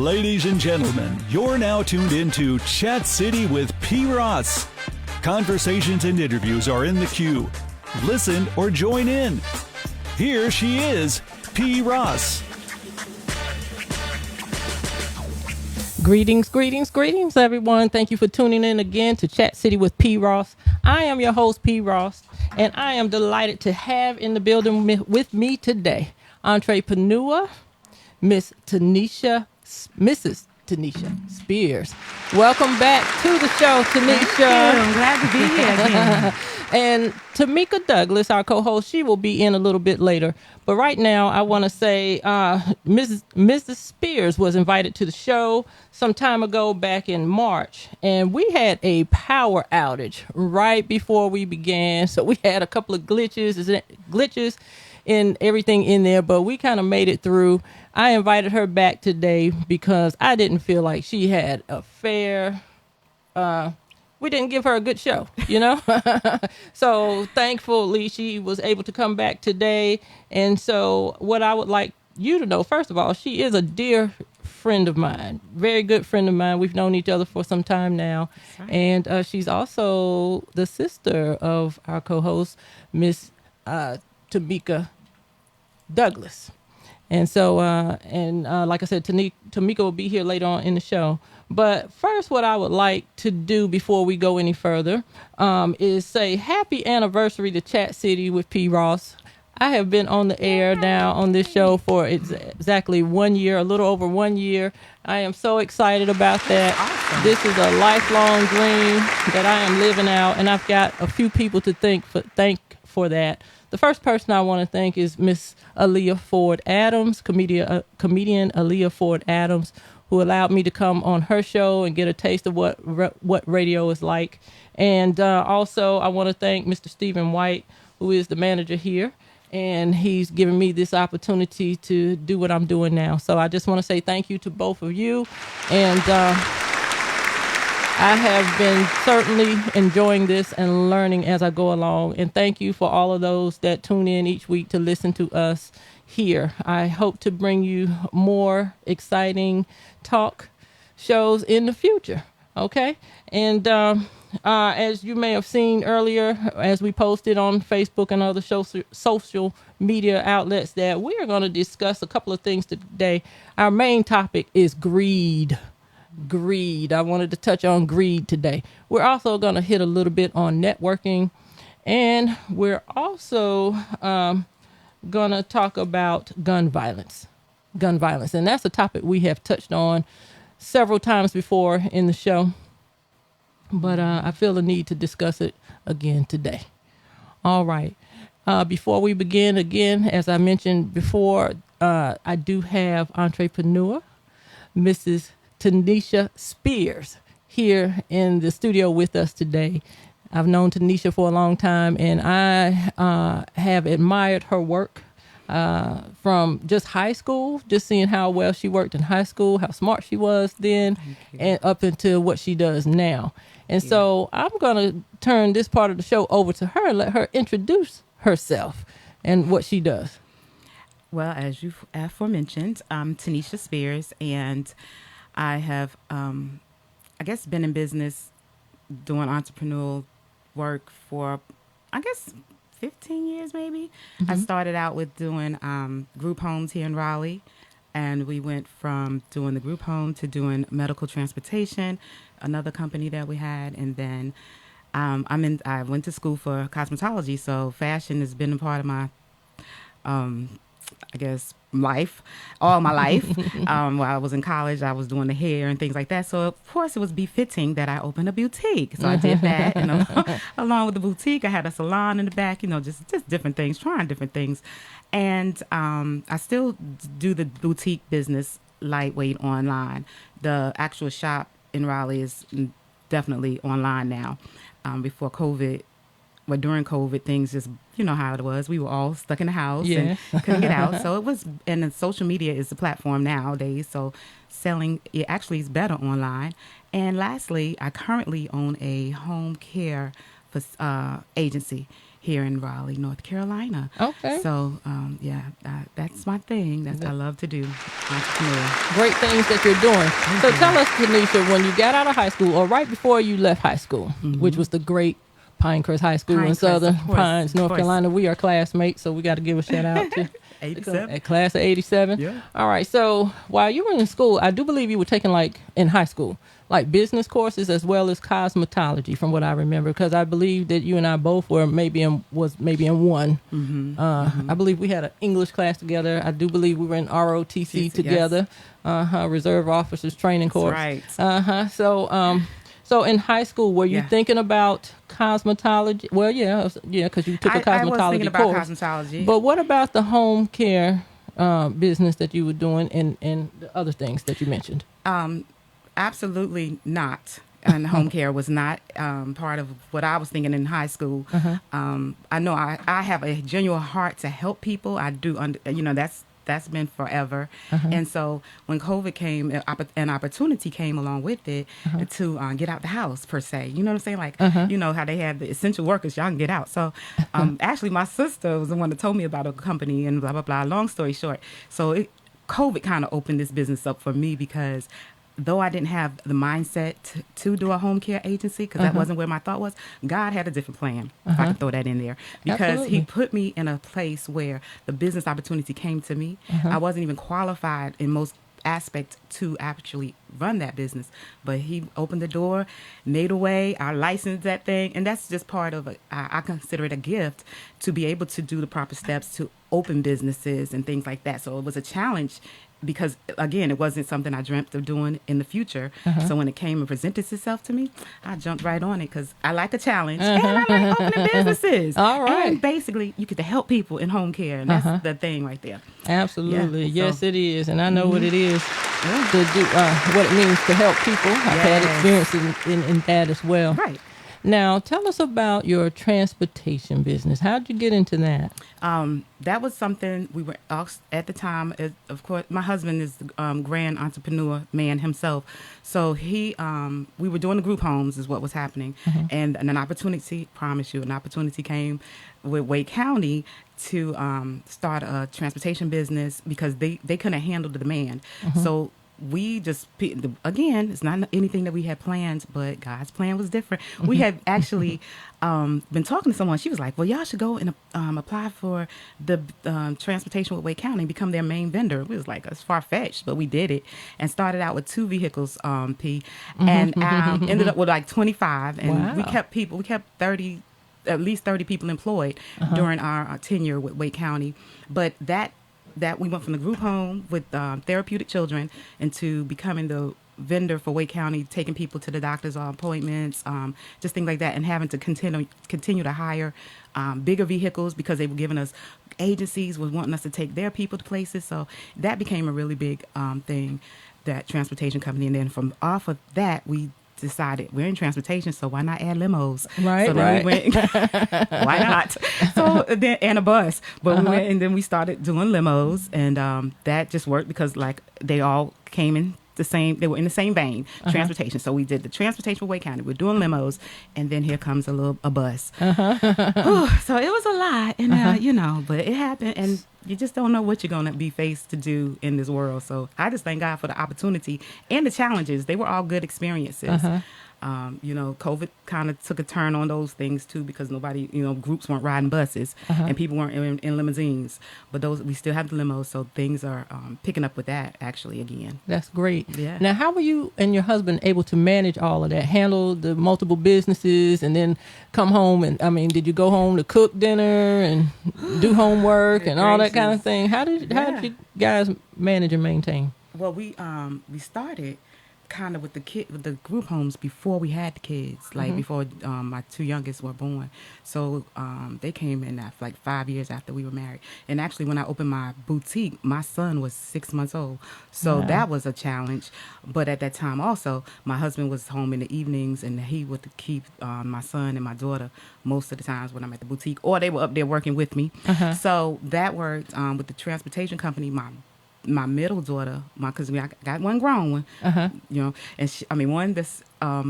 Ladies and gentlemen, you're now tuned into Chat City with P. Ross. Conversations and interviews are in the queue. Listen or join in. Here she is, P. Ross. Greetings, everyone. Thank you for tuning in again to Chat City with P. Ross. I am your host, P. Ross, and I am delighted to have in the building with me today entrepreneur, Mrs. Tanisha Spears. Welcome back to the show, Tanisha. I'm glad to be here again. And Tameka Douglas, our co-host, she will be in a little bit later. But right now, I want to say Mrs. Spears was invited to the show some time ago back in March. And we had a power outage right before we began. So we had a couple of glitches in everything in there, but we kind of made it through. I invited her back today because I didn't feel like she had a fair... we didn't give her a good show, you know? So thankfully she was able to come back today. And so what I would like you to know, first of all, she is a dear friend of mine, very good friend of mine. We've known each other for some time now. Right. And she's also the sister of our co-host, Miss Tameka Douglas. And so, like I said, Tameka will be here later on in the show. But first, what I would like to do before we go any further is say happy anniversary to Chat City with P. Ross. I have been on the air now on this show for exactly 1 year, a little over 1 year. I am so excited about that. Awesome. This is a lifelong dream that I am living out, and I've got a few people to thank for that. The first person I want to thank is Miss Aaliyah Ford Adams, comedian Aaliyah Ford Adams, who allowed me to come on her show and get a taste of what radio is like. And also, I want to thank Mr. Stephen White, who is the manager here, and he's given me this opportunity to do what I'm doing now. So I just want to say thank you to both of you. And I have been certainly enjoying this and learning as I go along. And thank you for all of those that tune in each week to listen to us here. I hope to bring you more exciting talk shows in the future. Okay. And as you may have seen earlier, as we posted on Facebook and other social media outlets, that we are going to discuss a couple of things today. Our main topic is greed. I wanted to touch on greed today. We're also going to hit a little bit on networking, and we're also going to talk about gun violence, and that's a topic we have touched on several times before in the show, but I feel the need to discuss it again today. All right. Before we begin, again, as I mentioned before, I do have entrepreneur Mrs. Tanisha Spears here in the studio with us today. I've known Tanisha for a long time, and I have admired her work from just high school, just seeing how well she worked in high school, how smart she was then, and up into what she does now. And so I'm going to turn this part of the show over to her and let her introduce herself and what she does. Well, as you aforementioned, I'm Tanisha Spears, and I have, I guess, been in business doing entrepreneurial work for, 15 years maybe. Mm-hmm. I started out with doing group homes here in Raleigh, and we went from doing the group home to doing medical transportation, another company that we had, and then I went to school for cosmetology, so fashion has been a part of my life, all my life. While I was in college, I was doing the hair and things like that. So, of course, it was befitting that I opened a boutique. So I did that. And along with the boutique, I had a salon in the back, just different things, trying different things. And I still do the boutique business lightweight online. The actual shop in Raleigh is definitely online now. Before COVID, during COVID, things just, how it was. We were all stuck in the house and couldn't get out. So it was, and then social media is the platform nowadays. So selling, it actually is better online. And lastly, I currently own a home care agency here in Raleigh, North Carolina. Okay. So, that's my thing. That's what I love to do. Entrepreneur. Great things that you're doing. So tell us, Tanisha, when you got out of high school or right before you left high school, which was the great Pinecrest High School in Pinecrest, Southern of course, Pines, North of course. Carolina. We are classmates, so we got to give a shout out to 87. a class of 87. Yeah. All right. So while you were in school, I do believe you were taking in high school, business courses as well as cosmetology, from what I remember, because I believe that you and I both were maybe in one. I believe we had an English class together. I do believe we were in ROTC Yes. together, Reserve Officers Training Course. Right. So in high school, were you thinking about cosmetology? Well, yeah, because you took a cosmetology I was thinking about course. cosmetology. But what about the home care business that you were doing and the other things that you mentioned? Absolutely not. And home care was not part of what I was thinking in high school. I know I have a genuine heart to help people. I do, that's been forever. And so when COVID came, an opportunity came along with it to get out the house, per se. You know what I'm saying? Like, you know how they have the essential workers, y'all can get out. So actually, my sister was the one that told me about a company and blah, blah, blah. Long story short. So COVID kind of opened this business up for me because though I didn't have the mindset to do a home care agency, because that wasn't where my thought was, God had a different plan, if I could throw that in there. Because Absolutely. he put me in a place where the business opportunity came to me. I wasn't even qualified in most aspects to actually run that business. But he opened the door, made a way, I licensed that thing. And that's just part of I consider it a gift to be able to do the proper steps to open businesses and things like that. So it was a challenge because, again, it wasn't something I dreamt of doing in the future. So when it came and presented itself to me, I jumped right on it because I like a challenge and I like opening businesses. All right. And basically, you get to help people in home care, and that's the thing right there. Absolutely. Yeah, Yes, so- it is. And I know what it is to do, what it means to help people. I've had experience in that as well. Right. Now, tell us about your transportation business. How'd you get into that? That was something we were at the time. Of course, my husband is the grand entrepreneur man himself. So we were doing the group homes is what was happening. And an opportunity, promise you, an opportunity came with Wake County to start a transportation business because they couldn't handle the demand. So we just, again, it's not anything that we had planned, but God's plan was different. We had actually been talking to someone. She was like, well, y'all should go and apply for the transportation with Wake County and become their main vendor. We was like, it's far-fetched, but we did it and started out with 2 vehicles, P, and ended up with like 25. And we kept 30, at least 30 people employed during our tenure with Wake County. But that we went from the group home with therapeutic children into becoming the vendor for Wake County, taking people to the doctor's appointments, just things like that, and having to continue to hire bigger vehicles because they were giving us, agencies was wanting us to take their people to places. So that became a really big thing, that transportation company. And then from off of that, we decided we're in transportation, so why not add limos? Right, so then we went, why not? So then, and a bus, but we went and then we started doing limos, and that just worked because like they all came in they were in the same vein, transportation. So we did the transportation for Wake County. We're doing limos, and then here comes a bus. So it was a lot, and but it happened, and you just don't know what you're going to be faced to do in this world. So I just thank God for the opportunity and the challenges. They were all good experiences. COVID kind of took a turn on those things too, because nobody, groups weren't riding buses and people weren't in limousines. But we still have the limos, so things are picking up with that actually again. That's great. Yeah. Now, how were you and your husband able to manage all of that, handle the multiple businesses, and then come home did you go home to cook dinner and do homework and all that kind of thing? How did you guys manage and maintain? Well, we started kind of with the group homes before we had the kids, like before my 2 youngest were born. So they came in like 5 years after we were married. And actually, when I opened my boutique, my son was 6 months old. So that was a challenge. But at that time also, my husband was home in the evenings, and he would keep my son and my daughter most of the times when I'm at the boutique, or they were up there working with me. So that worked with the transportation company. My middle daughter, because I got one grown one, and one that's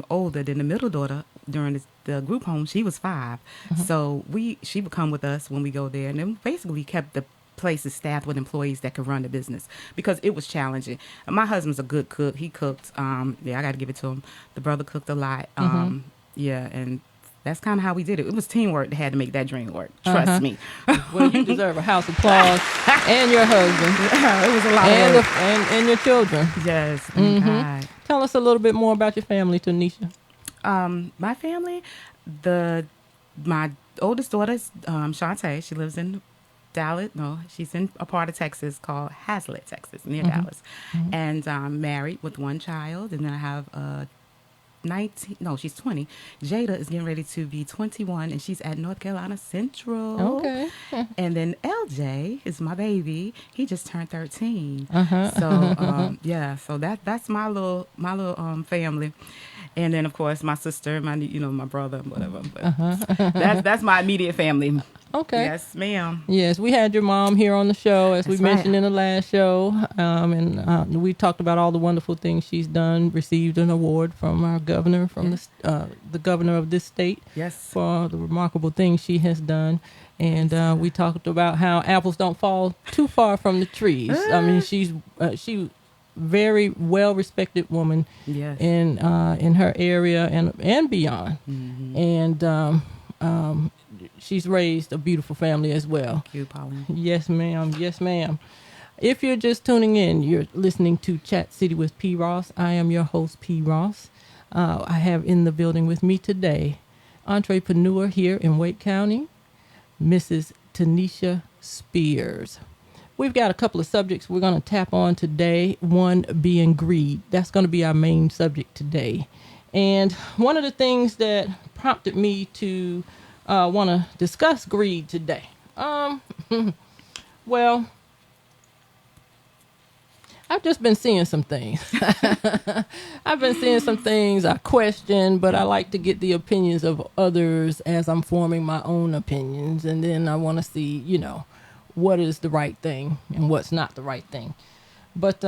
older than the middle daughter. During this the group home, she was 5. So she would come with us when we go there, and then basically kept the places staffed with employees that could run the business because it was challenging. My husband's a good cook. He cooked. I got to give it to him. The brother cooked a lot. Yeah, and that's kind of how we did it. It was teamwork that had to make that dream work. Trust me. Well, you deserve a house of applause, and your husband. It was a lot of work. And your children. Yes, thank God. Tell us a little bit more about your family, Tanisha. My family, my oldest daughter's Shantae. She lives in Dallas. No, she's in a part of Texas called Hazlet, Texas, near Dallas. And I'm married with 1 child. And then I have 19. No, she's 20. Jada is getting ready to be 21, and she's at North Carolina Central. Okay. And then LJ is my baby. He just turned 13. So yeah, so that's my little family. And then of course my sister, my brother, whatever. But that's my immediate family. Okay. Yes, ma'am. Yes, we had your mom here on the show, as we mentioned in the last show. And we talked about all the wonderful things she's done, received an award from our governor, from the governor of this state. Yes. For the remarkable things she has done. And we talked about how apples don't fall too far from the trees. I mean, she very well respected woman in her area and beyond. And she's raised a beautiful family as well. Thank you, Pauline. Yes, ma'am. Yes, ma'am. If you're just tuning in, you're listening to Chat City with P. Ross. I am your host, P. Ross. I have in the building with me today, entrepreneur here in Wake County, Mrs. Tanisha Spears. We've got a couple of subjects we're going to tap on today, one being greed. That's going to be our main subject today. And one of the things that prompted me to want to discuss greed today. Well, I've just been seeing some things. I've been seeing some things I question, but I like to get the opinions of others as I'm forming my own opinions. And then I want to see, what is the right thing and what's not the right thing. But,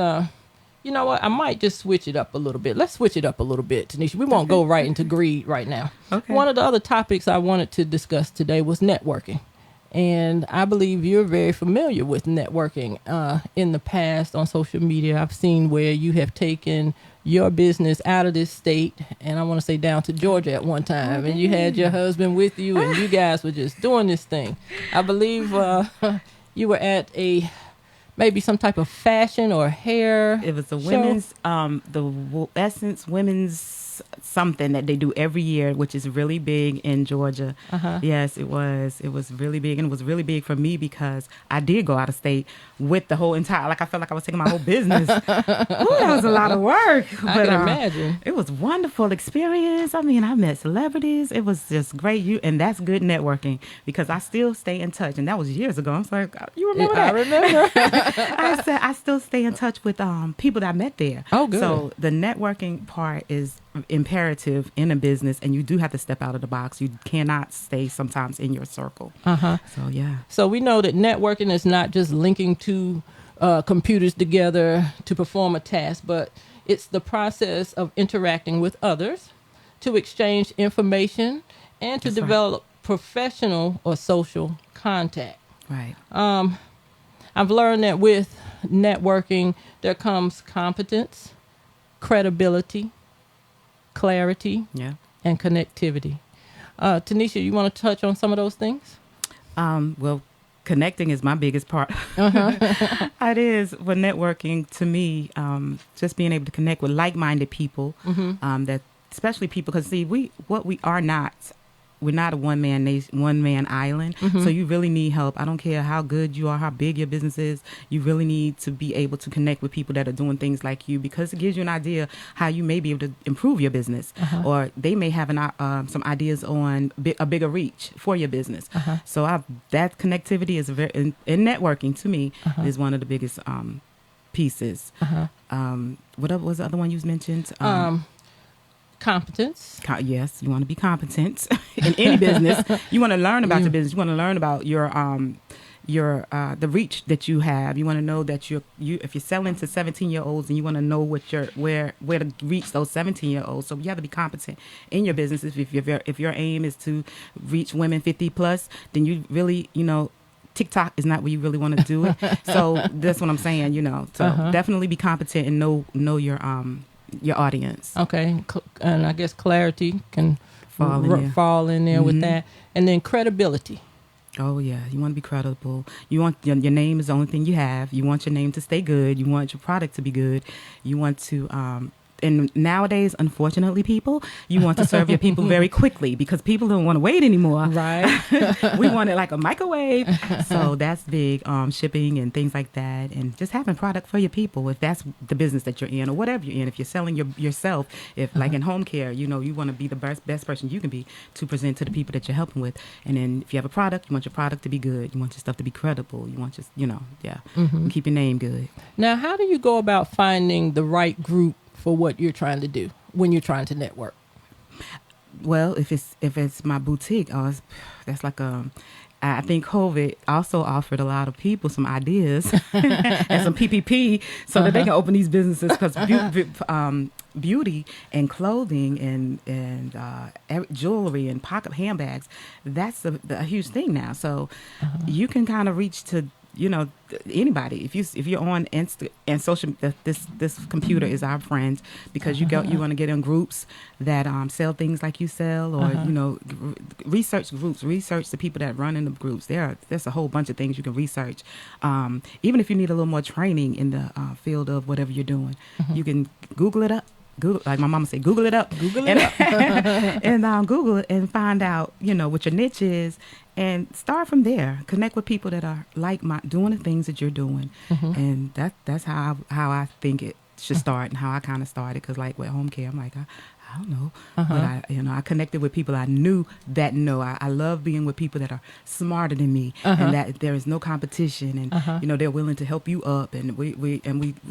you know what? I might just switch it up a little bit. Let's switch it up a little bit, Tanisha. We won't go right into greed right now. Okay. One of the other topics I wanted to discuss today was networking. And I believe you're very familiar with networking. In the past on social media, I've seen where you have taken your business out of this state, and I want to say down to Georgia at one time. Okay. And you had your husband with you, and you guys were just doing this thing. I believe you were at maybe some type of fashion or hair. It was a show. Women's, the Essence Women's something that they do every year, which is really big in Georgia. Yes, it was. It was really big, and it was really big for me because I did go out of state with the whole entire. Like I felt like I was taking my whole business. Ooh, that was a lot of work. I can imagine. It was a wonderful experience. I mean, I met celebrities. It was just great. And that's good networking because I still stay in touch. And that was years ago. I'm like, you remember that? I remember. I said I still stay in touch with people that I met there. Oh, good. So the networking part is imperative in a business, and you do have to step out of the box. You cannot stay sometimes in your circle. So yeah. So we know that networking is not just linking two computers together to perform a task, but it's the process of interacting with others to exchange information and to develop professional or social contact. Right. I've learned that with networking, there comes competence, credibility, clarity, and connectivity. Tanisha, you want to touch on some of those things? Well, connecting is my biggest part. It is for networking to me. Just being able to connect with like-minded people, that especially people, because see, we are not. We're not a one-man island. So you really need help. I don't care how good you are, how big your business is. You really need to be able to connect with people that are doing things like you, because it gives you an idea how you may be able to improve your business, or they may have some ideas on a bigger reach for your business. So that connectivity is in networking to me is one of the biggest pieces. What was the other one you mentioned? Competence. Yes, you want to be competent in any business. You want to learn about your business. You want to learn about your your the reach that you have. You want to know that you if you're selling to 17-year-olds, and you want to know what where to reach those 17-year-olds. So you have to be competent in your business. If your aim is to reach women 50 plus, then you really, TikTok is not where you really want to do it. So that's what I'm saying, So definitely be competent and know your audience. Okay, and I guess clarity can fall in there with that, and then credibility. Oh yeah, you want to be credible. You want your name is the only thing you have. You want your name to stay good. You want your product to be good. You want to and nowadays, unfortunately, you want to serve your people very quickly, because people don't want to wait anymore. Right. We want it like a microwave. So that's big, shipping and things like that. And just having product for your people, if that's the business that you're in, or whatever you're in. If you're selling yourself, if like in home care, you want to be the best person you can be to present to the people that you're helping with. And then if you have a product, you want your product to be good. You want your stuff to be credible. You want and keep your name good. Now, how do you go about finding the right group for what you're trying to do when you're trying to network? Well, if it's my boutique, that's like I think COVID also offered a lot of people some ideas and some PPP so that they can open these businesses, because beauty and clothing and jewelry and pocket handbags, that's a huge thing now. So you can kind of reach to anybody. If you're on Insta and social, this computer is our friend, because you want to get in groups that sell things like you sell, or research groups, research the people that run in the groups. There's a whole bunch of things you can research. Even if you need a little more training in the field of whatever you're doing, you can Google it up. Google, like my mama said, Google it up. Google it up. And Google it and find out, what your niche is, and start from there. Connect with people that are doing the things that you're doing. And that's how I think it should start, and how I kind of started. Because like with home care, I'm like, I don't know. But I connected with people I knew that know. I love being with people that are smarter than me, and that there is no competition, and they're willing to help you up, and we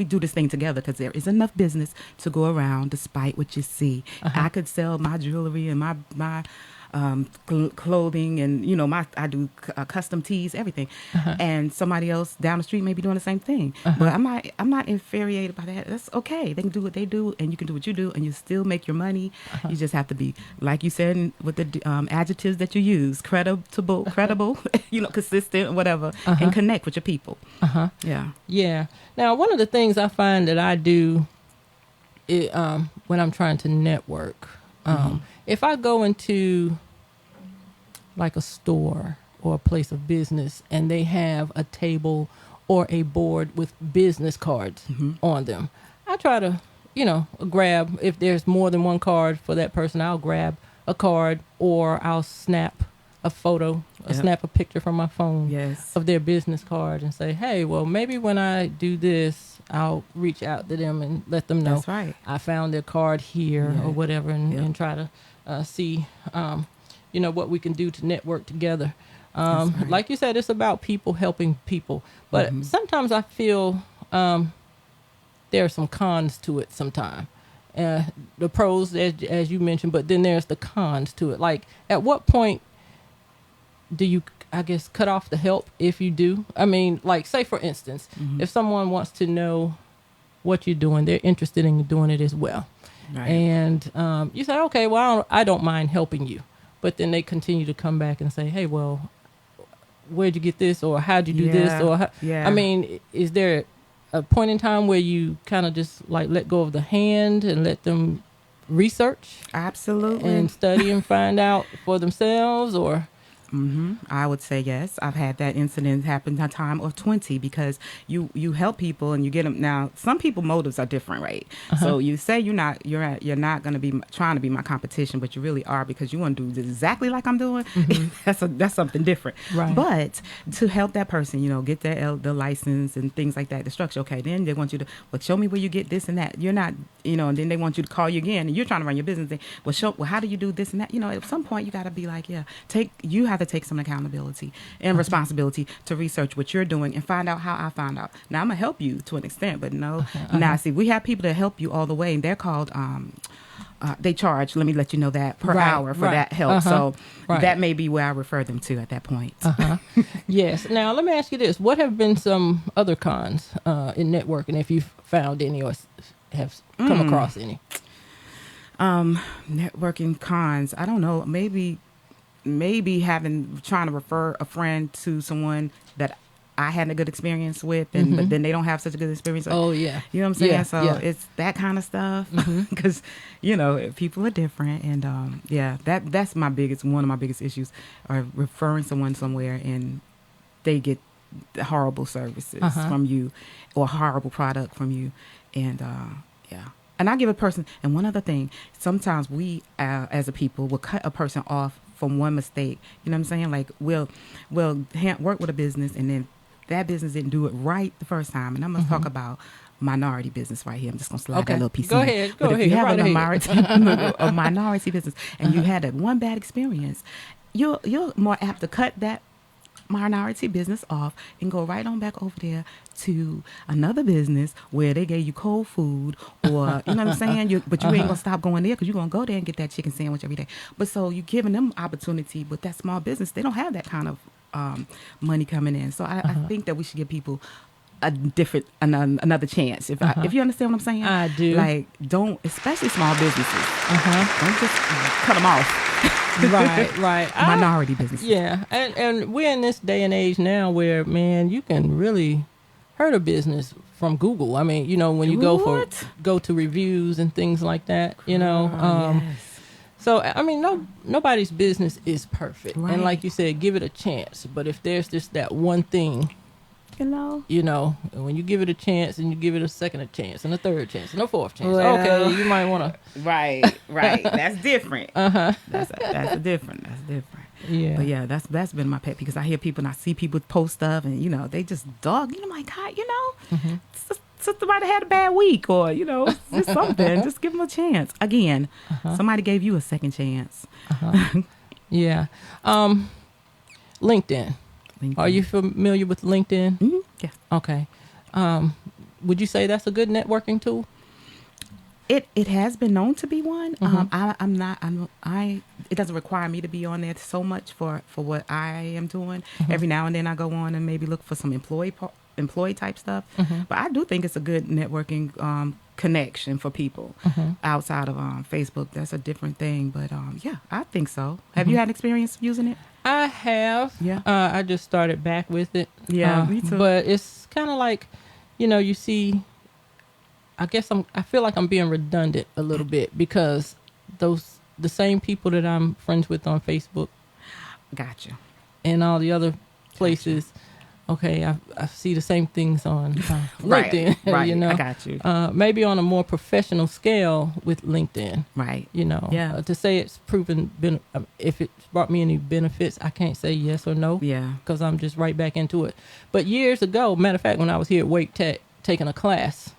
do this thing together, because there is enough business to go around despite what you see. I could sell my jewelry and my clothing, and I do custom tees, everything, and somebody else down the street may be doing the same thing. But I'm not infuriated by that. That's okay. They can do what they do, and you can do what you do, and you still make your money. You just have to be, like you said, with the adjectives that you use, credible, consistent, whatever, and connect with your people. Yeah. Now, one of the things I find that I do when I'm trying to network, if I go into like a store or a place of business, and they have a table or a board with business cards on them, I try to, grab, if there's more than one card for that person, I'll grab a card, or I'll snap a photo, snap a picture from my phone of their business card, and say, hey, well, maybe when I do this, I'll reach out to them and let them know I found their card here or whatever, and try to see, what we can do to network together. Like you said, it's about people helping people. But sometimes I feel there are some cons to it sometimes. The pros, as you mentioned, but then there's the cons to it. Like, at what point do you, I guess, cut off the help if you do? I mean, like, say, for instance, if someone wants to know what you're doing, they're interested in doing it as well. Right. And you say, okay, well, I don't mind helping you. But then they continue to come back and say, hey, well, where'd you get this? Or how'd you do this? Or I mean, is there a point in time where you kind of just like let go of the hand and let them research? Absolutely. And study and find out for themselves? Or I would say yes. I've had that incident happen a time or 20, because you help people and you get them. Now, some people motives are different, right? So you say you're not going to be trying to be my competition, but you really are, because you want to do exactly like I'm doing. That's something different. Right. But to help that person, get the license and things like that, the structure. Okay, then they want you to show me where you get this and that. You're not, and then they want you to call you again, and you're trying to run your business. Well, how do you do this and that? At some point you got to be like, you have to take some accountability and responsibility to research what you're doing and find out how I found out. Now, I'm gonna help you to an extent, but no. Now, see, we have people that help you all the way, and they're called they charge, let me let you know that, per Right, hour for right. that help. So Right. that may be where I refer them to at that point. Yes. Now, let me ask you this. What have been some other cons in networking, if you've found any or have come across any? Networking cons, I don't know, maybe trying to refer a friend to someone that I had a good experience with, and but then they don't have such a good experience. Oh, yeah. You know what I'm saying? Yeah, So yeah. it's that kind of stuff, because people are different, and that's one of my biggest issues, are referring someone somewhere and they get horrible services from you, or horrible product from you, and And I give a person, and one other thing, sometimes we as a people will cut a person off from one mistake. You know what I'm saying? Like we'll work with a business, and then that business didn't do it right the first time. And I'm going to talk about minority business right here. I'm just going to slide that little piece Go in. ahead. But if you have Right a minority business, and you had that one bad experience, you're more apt to cut that minority business off and go right on back over there to another business where they gave you cold food, or you know what I'm saying, but you ain't gonna stop going there because you're gonna go there and get that chicken sandwich every day. But so you're giving them opportunity, but that small business, they don't have that kind of money coming in. So I think that we should give people another chance. If you understand what I'm saying, I do. Like, don't, especially small businesses, don't just cut them off. Right. Minority businesses. Yeah, and we're in this day and age now where, man, you can really hurt a business from Google. I mean, when you go to reviews and things like that, Yes. So, I mean, nobody's business is perfect. Right. And like you said, give it a chance. But if there's just that one thing, when you give it a chance, and you give it a second chance, and a third chance, and a fourth chance, okay, you might want to. Right. That's different. That's different. Yeah. But yeah, that's been my pet, because I hear people and I see people post stuff, and they just dog. I'm like, God, somebody had a bad week, or just something. Just give them a chance. Again, somebody gave you a second chance. Yeah. LinkedIn. Are you familiar with LinkedIn? Mm-hmm. Yeah. Okay. Would you say that's a good networking tool? It has been known to be one. It doesn't require me to be on there so much for what I am doing. Every now and then I go on and maybe look for some employee type stuff. But I do think it's a good networking connection for people outside of Facebook. That's a different thing. But yeah, I think so. Have you had experience using it? I have. Yeah. I just started back with it. Yeah, me too. But it's kind of like, you see, I feel like I'm being redundant a little bit, because the same people that I'm friends with on Facebook. Gotcha. And all the other places. Okay, I see the same things on LinkedIn. Right. I got you. Maybe on a more professional scale with LinkedIn. Right. Yeah. To say it's proven, if it's brought me any benefits, I can't say yes or no. Yeah. Because I'm just right back into it. But years ago, matter of fact, when I was here at Wake Tech taking a class,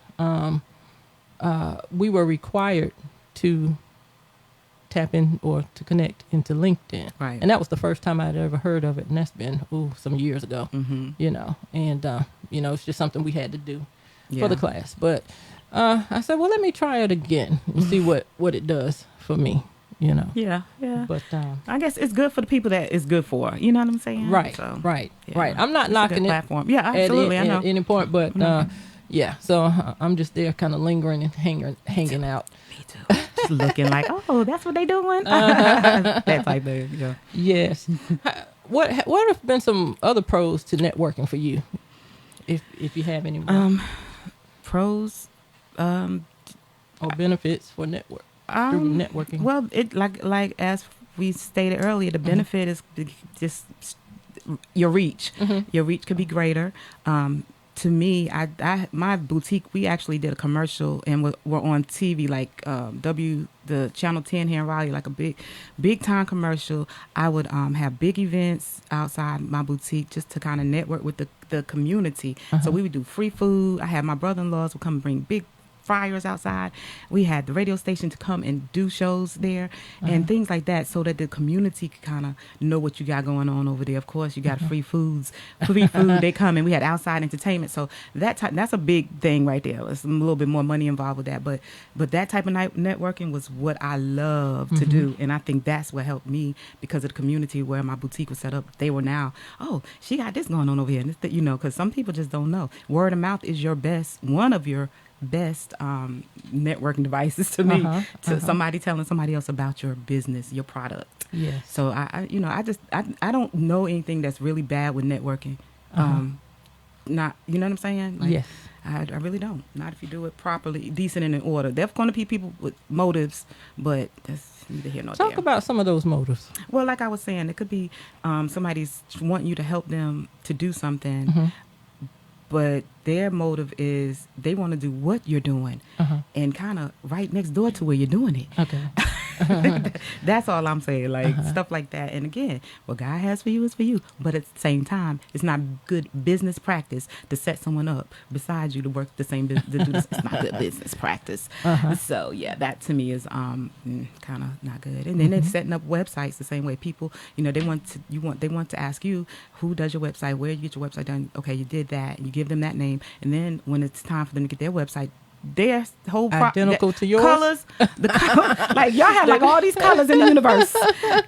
we were required to tap in or to connect into LinkedIn. Right. And that was the first time I'd ever heard of it. And that's been, some years ago, and, it's just something we had to do for the class. But I said, well, let me try it again and see what it does for me, Yeah. But I guess it's good for the people that it's good for. You know what I'm saying? Right. So, Right. yeah. Right. I'm not It's a knocking good it. platform. Yeah, absolutely. I know. At any point, but yeah. So I'm just there, kind of lingering and hanging out. Me too. Just looking like, oh, that's what they doing. That type of, Yes. What have been some other pros to networking for you, if you have any more? Pros, or benefits for through networking? Well, it like as we stated earlier, the benefit is just your reach. Your reach could be greater. To me, my boutique, we actually did a commercial, and we're on TV, like the Channel 10 here in Raleigh, like a big time commercial. I would have big events outside my boutique just to kind of network with the community. So we would do free food. I had my brother-in-laws would come and bring big fryers outside. We had the radio station to come and do shows there and things like that, so that the community could kind of know what you got going on over there. Of course, you got free food. They come, and we had outside entertainment. So that's a big thing right there. It's a little bit more money involved with that, but that type of networking was what I love to do, and I think that's what helped me, because of the community where my boutique was set up. They were now, oh, she got this going on over here, and because some people just don't know. Word of mouth is one of your best networking devices to me, somebody telling somebody else about your business, your product. Yes. So I don't know anything that's really bad with networking. Not, you know what I'm saying? Like, yes. I really don't. Not if you do it properly, decent and in order. There's going to be people with motives, but that's neither here nor there. Talk about some of those motives. Well, like I was saying, it could be somebody's wanting you to help them to do something, but their motive is they want to do what you're doing and kind of right next door to where you're doing it. Okay. That's all I'm saying, like stuff like that. And again, what God has for you is for you, but at the same time, it's not good business practice to set someone up beside you to work the same business. To do this. It's not good business practice. So yeah, that to me is kind of not good. And then it's setting up websites the same way. People, they want to ask you, who does your website, where you get your website done. Okay, you did that, and you give them that name, and then when it's time for them to get their website, their whole identical to yours. Colors, like y'all have like all these colors in the universe,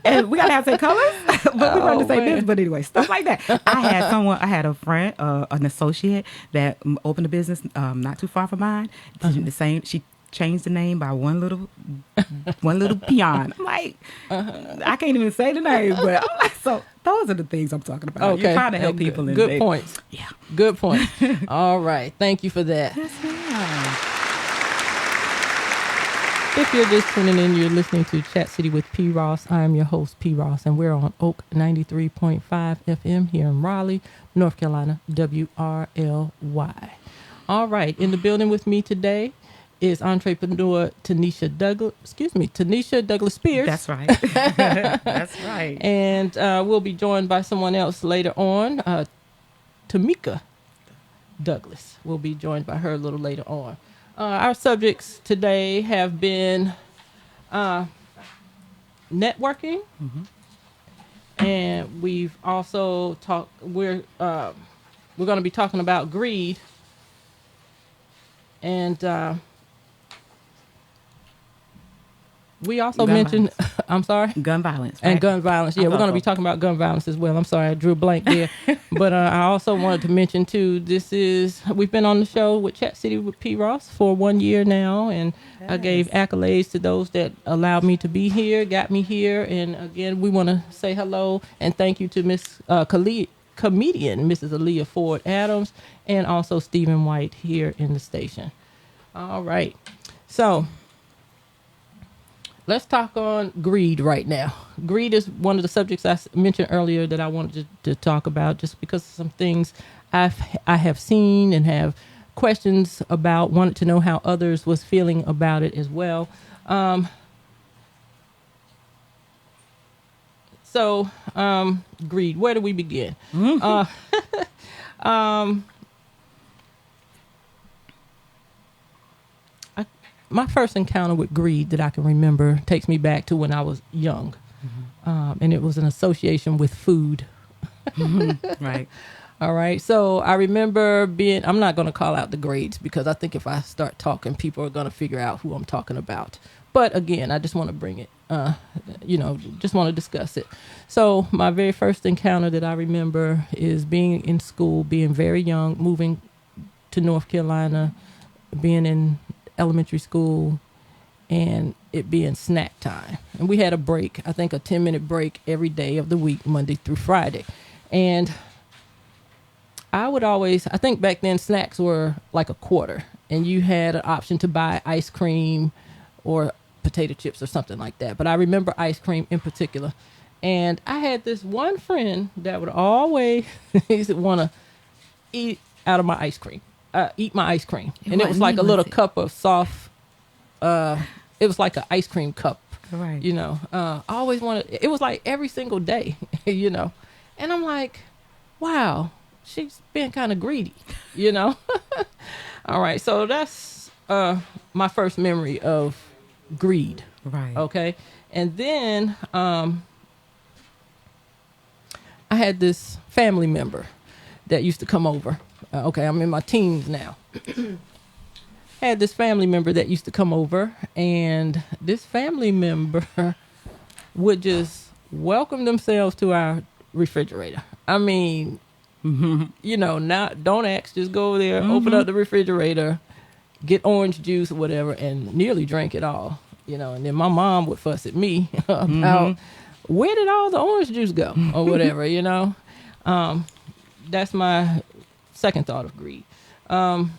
and we gotta have the same colors, but we run the same business. But anyway, stuff like that. I had a friend, an associate that opened a business not too far from mine. The same. She changed the name by one little peon. I'm like, I can't even say the name, but I'm like, so those are the things I'm talking about. Okay. You're trying to help people. Good points. Yeah. Good point. All right. Thank you for that. Yes, ma'am. If you're just tuning in, you're listening to Chat City with P. Ross. I am your host, P. Ross, and we're on Oak 93.5 FM here in Raleigh, North Carolina, WRLY. All right. In the building with me today is entrepreneur Tanisha Douglas Spears. That's right. That's right. And we'll be joined by someone else later on, Tameka Douglas. We'll be joined by her a little later on. Our subjects today have been networking, and we've also talked. We're going to be talking about greed, and we also mentioned. I'm sorry. Gun violence. Right? And gun violence. Yeah, we're going to be talking about gun violence as well. I'm sorry, I drew a blank there. But I also wanted to mention, too, we've been on the show with Chat City with P. Ross for 1 year now. And yes. I gave accolades to those that allowed me to be here, got me here. And again, we want to say hello and thank you to Miss comedian, Mrs. Aaliyah Ford Adams, and also Stephen White here in the station. All right. So let's talk on greed right now. Greed is one of the subjects I mentioned earlier that I wanted to talk about, just because of some things I have seen and have questions about, wanted to know how others was feeling about it as well. So greed, where do we begin? My first encounter with greed that I can remember takes me back to when I was young. And it was an association with food. Right. All right. So I remember I'm not going to call out the grades, because I think if I start talking, people are going to figure out who I'm talking about. But again, I just want to bring it, just want to discuss it. So my very first encounter that I remember is being in school, being very young, moving to North Carolina, being in elementary school, and it being snack time. And we had a break, I think a 10-minute break every day of the week, Monday through Friday. And I think back then snacks were like a quarter, and you had an option to buy ice cream or potato chips or something like that. But I remember ice cream in particular. And I had this one friend that would always want to eat out of my ice cream. Eat my ice cream. And it was like a little cup of soft, it was like an ice cream cup. Right. I always wanted, it was like every single day, And I'm like, wow, she's been kind of greedy, All right. So that's my first memory of greed. Right. Okay. And then I had this family member that used to come over. Okay, I'm in my teens now. Had this family member that used to come over, and this family member would just welcome themselves to our refrigerator. I mean, not don't ask, just go there, open up the refrigerator, get orange juice or whatever, and nearly drink it all. And then my mom would fuss at me about where did all the orange juice go or whatever. That's my second thought of greed. And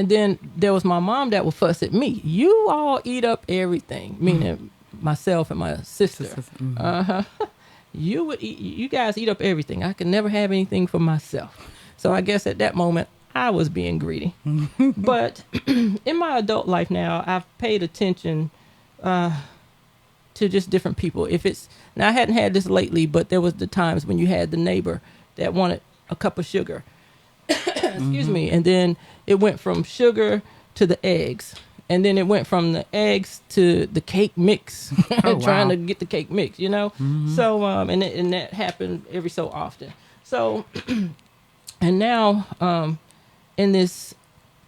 then there was my mom that would fuss at me. You all eat up everything, meaning myself and my sister. You guys eat up everything. I could never have anything for myself. So I guess at that moment, I was being greedy. But in my adult life now, I've paid attention to just different people. Now I hadn't had this lately, but there was the times when you had the neighbor that wanted a cup of sugar. Excuse me. And then it went from sugar to the eggs. And then it went from the eggs to the cake mix, trying to get the cake mix, So, and that happened every so often. So, and now, in this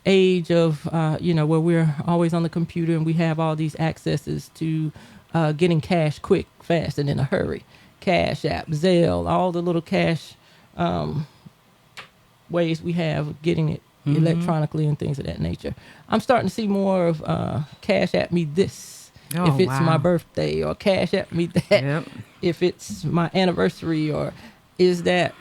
age of, where we're always on the computer and we have all these accesses to getting cash quick, fast, and in a hurry. Cash App, Zelle, all the little cash ways we have of getting it electronically and things of that nature. I'm starting to see more of Cash App me this if it's my birthday, or Cash App me that if it's my anniversary, or is that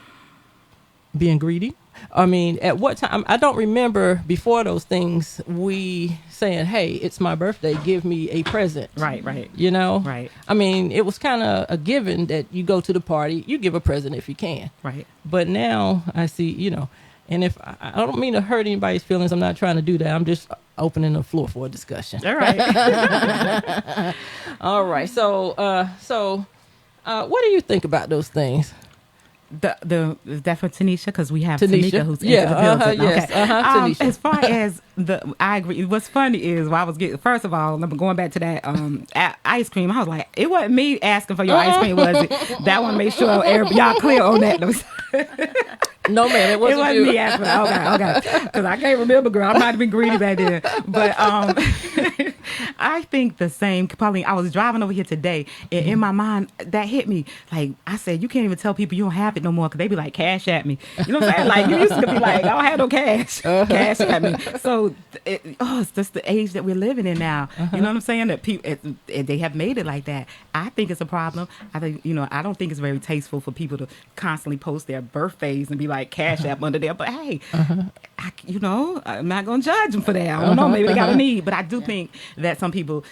being greedy? I mean, at what time? I don't remember before those things we saying, hey, it's my birthday, give me a present. Right. Right. I mean, it was kind of a given that you go to the party, you give a present if you can. Right. But now I see, and if I don't mean to hurt anybody's feelings, I'm not trying to do that. I'm just opening the floor for a discussion. All right. All right. So, what do you think about those things? Is that for Tanisha? Because we have Tanisha, Tameka who's into the building. Yes, Tanisha. As far as I agree. What's funny is while I was first of all, going back to that ice cream, I was like, it wasn't me asking for your ice cream, was it? That one, make sure y'all clear on that. No, man, it wasn't you. Me asking. Okay. Because I can't remember, girl. I might have been greedy back then. But I think the same. Probably, I was driving over here today, and in my mind, that hit me. Like, I said, you can't even tell people you don't have it no more, because they be like, cash at me. You know what I'm saying? Like, you used to be like, I don't have no cash. Cash at me. So, it's just the age that we're living in now. You know what I'm saying? That people, they have made it like that. I think it's a problem. I think, I don't think it's very tasteful for people to constantly post their birthdays and be like, cash app under there. But hey, I'm not going to judge them for that. I don't know. Maybe they got a need. But I do think that some people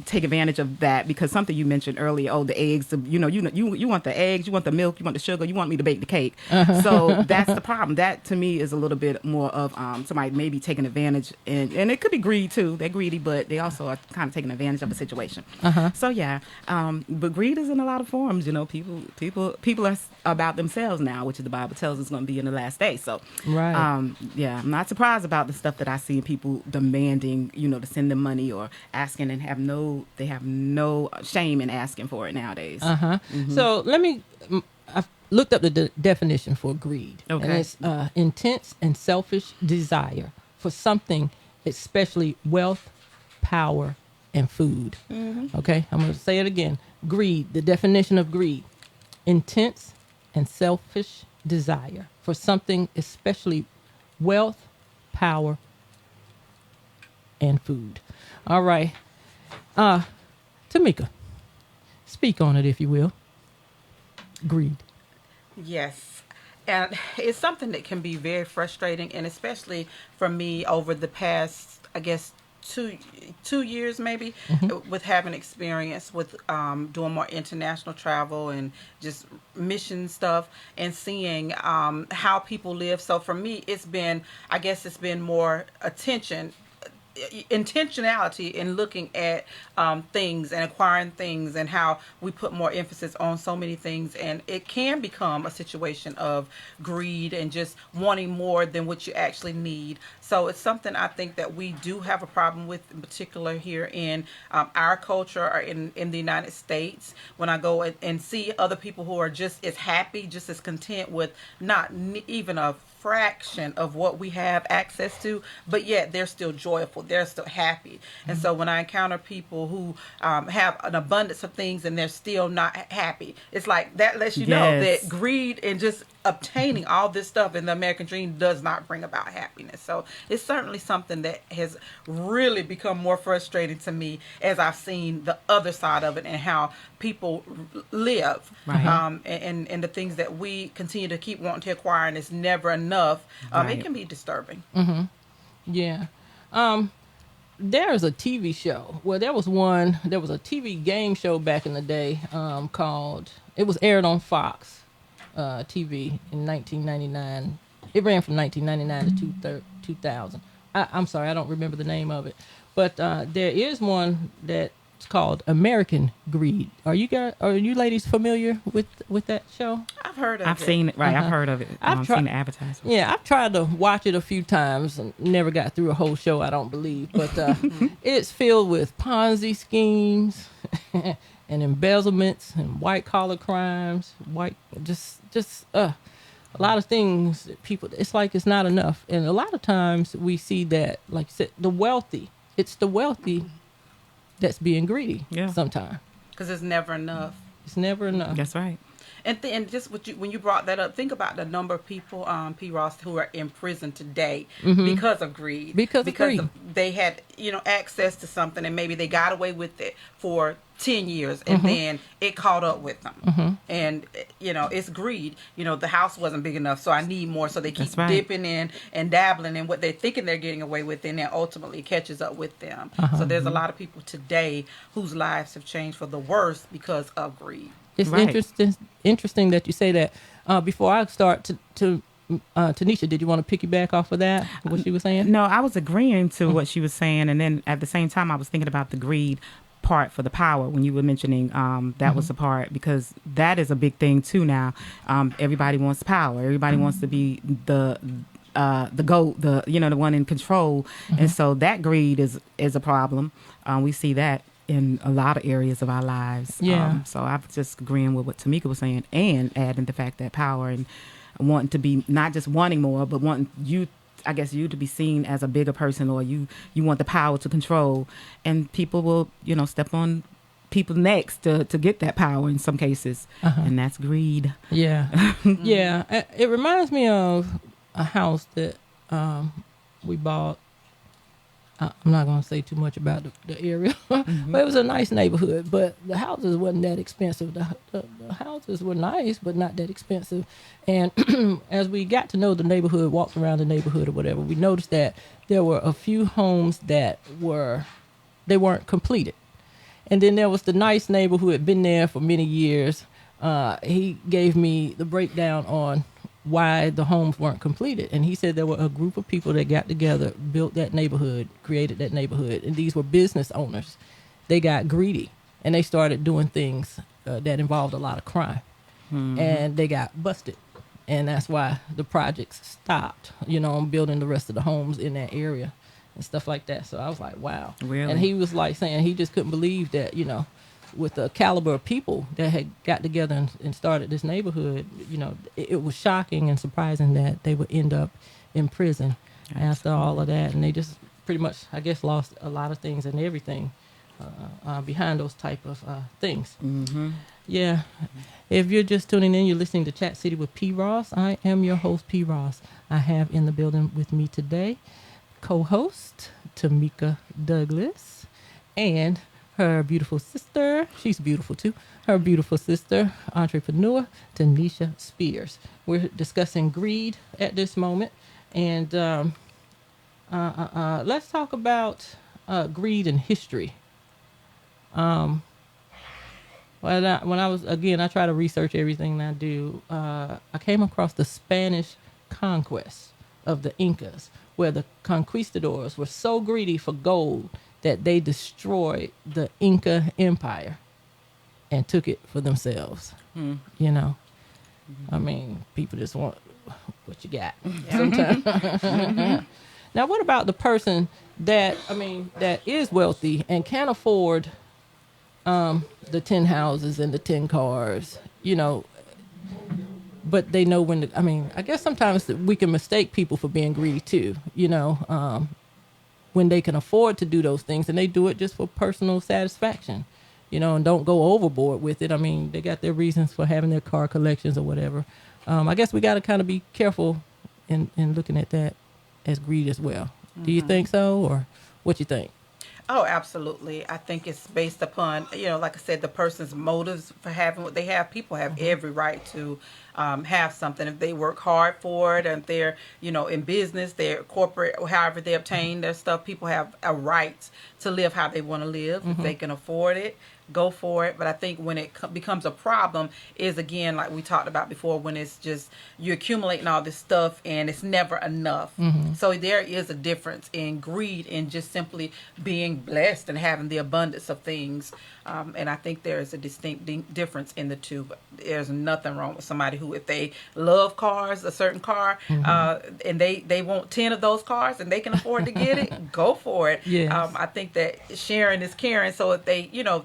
take advantage of that, because something you mentioned earlier, the eggs, you want the eggs, you want the milk, you want the sugar, you want me to bake the cake. So that's the problem. That to me is a little bit more of somebody maybe taking advantage, and it could be greed too. They're greedy, but they also are kind of taking advantage of a situation. So yeah, but greed is in a lot of forms. People are about themselves now, which is the Bible tells us is going to be in the last day. So right, yeah, I'm not surprised about the stuff that I see people demanding, to send them money or asking, and they have no shame in asking for it nowadays. So I've looked up the definition for greed. Okay. And it's intense and selfish desire for something, especially wealth, power, and food. Okay, I'm going to say it again. Greed, the definition of greed: intense and selfish desire for something, especially wealth, power, and food. All right. Tameka, speak on it, if you will. Greed. Yes. And it's something that can be very frustrating, and especially for me over the past, I guess, two years maybe, with having experience with doing more international travel and just mission stuff, and seeing how people live. So for me, it's been more attention intentionality in looking at things and acquiring things, and how we put more emphasis on so many things, and it can become a situation of greed and just wanting more than what you actually need. So it's something I think that we do have a problem with, in particular here in our culture or in the United States. When I go and see other people who are just as happy, just as content with not even a fraction of what we have access to, but yet they're still joyful, they're still happy. And so when I encounter people who have an abundance of things and they're still not happy, it's like that lets you know that greed and just obtaining all this stuff in the American dream does not bring about happiness. So it's certainly something that has really become more frustrating to me as I've seen the other side of it and how people live, and the things that we continue to keep wanting to acquire, and it's never enough. It can be disturbing. Yeah. There's a TV show. Well, there was a TV game show back in the day it was aired on Fox TV in 1999. It ran from 1999 to 2000. I'm sorry, I don't remember the name of it. But there is one that's called American Greed. Are you ladies familiar with that show? I've heard of it. I've seen it. Right, I've heard of it. I've seen the advertisement. Yeah, I've tried to watch it a few times and never got through a whole show, I don't believe. But it's filled with Ponzi schemes and embezzlements and white collar crimes, just a lot of things that people, it's like it's not enough. And a lot of times we see that, like you said, it's the wealthy that's being greedy sometimes. Because it's never enough. It's never enough. That's right. And just when you brought that up, think about the number of people, P. Ross, who are in prison today because of greed. Because they had access to something, and maybe they got away with it for 10 years, and then it caught up with them. And it's greed. The house wasn't big enough, so I need more. So they keep dipping in and dabbling in what they're thinking they're getting away with, and then ultimately it catches up with them. So there's a lot of people today whose lives have changed for the worse because of greed. It's interesting that you say that. Before I start to Tanisha, did you want to piggyback off of that, what she was saying? No, I was agreeing to what she was saying, and then at the same time I was thinking about the greed part for the power when you were mentioning that was the part, because that is a big thing too now. Everybody wants power. Everybody wants to be the GOAT, the one in control, and so that greed is a problem. We see that in a lot of areas of our lives. So I'm just agreeing with what Tameka was saying, and adding the fact that power and wanting to be, not just wanting more, but wanting you to be seen as a bigger person, or you want the power to control, and people will step on people next to get that power in some cases, and that's greed. It reminds me of a house that we bought. I'm not going to say too much about the area, but it was a nice neighborhood. But the houses wasn't that expensive. The houses were nice, but not that expensive. And as we got to know the neighborhood, walked around the neighborhood or whatever, we noticed that there were a few homes that weren't completed. And then there was the nice neighbor who had been there for many years. He gave me the breakdown on why the homes weren't completed. And he said there were a group of people that got together, built that neighborhood, created that neighborhood. And these were business owners. They got greedy and they started doing things that involved a lot of crime. And they got busted. And that's why the projects stopped, on building the rest of the homes in that area and stuff like that. So I was like, wow. Really? And he was like saying he just couldn't believe that, with the caliber of people that had got together and started this neighborhood, it was shocking and surprising that they would end up in prison after all of that. And they just pretty much, I guess, lost a lot of things and everything behind those type of things. Yeah. If you're just tuning in, you're listening to Chat City with P. Ross. I am your host, P. Ross. I have in the building with me today co-host Tameka Douglas and her beautiful sister, she's beautiful too, her beautiful sister, entrepreneur, Tanisha Spears. We're discussing greed at this moment. And let's talk about greed and history. When I was, again, I try to research everything I do. I came across the Spanish conquest of the Incas, where the conquistadors were so greedy for gold that they destroyed the Inca Empire and took it for themselves. You know, I mean, people just want what you got sometimes. Now, what about the person that is wealthy and can't afford the 10 houses and the 10 cars, you know, but they know when to, I guess sometimes we can mistake people for being greedy too, you know, when they can afford to do those things and they do it just for personal satisfaction, you know, and don't go overboard with it. I mean, they got their reasons for having their car collections or whatever. I guess we got to kind of be careful in looking at that as greed as well. Do you think so, or what you think? Oh, absolutely. I think it's based upon, you know, like I said, the person's motives for having what they have. People have every right to have something if they work hard for it, and they're, you know, in business, they're corporate, however they obtain their stuff. People have a right to live how they want to live. If they can afford it, go for it. But I think when it becomes a problem is, again, like we talked about before, when it's just you're accumulating all this stuff and it's never enough. So there is a difference in greed and just simply being blessed and having the abundance of things. And I think there is a distinct difference in the two. But there's nothing wrong with somebody who, if they love cars, a certain car, and they want 10 of those cars and they can afford to get it, go for it. Yes. I think that sharing is caring. So if they, you know,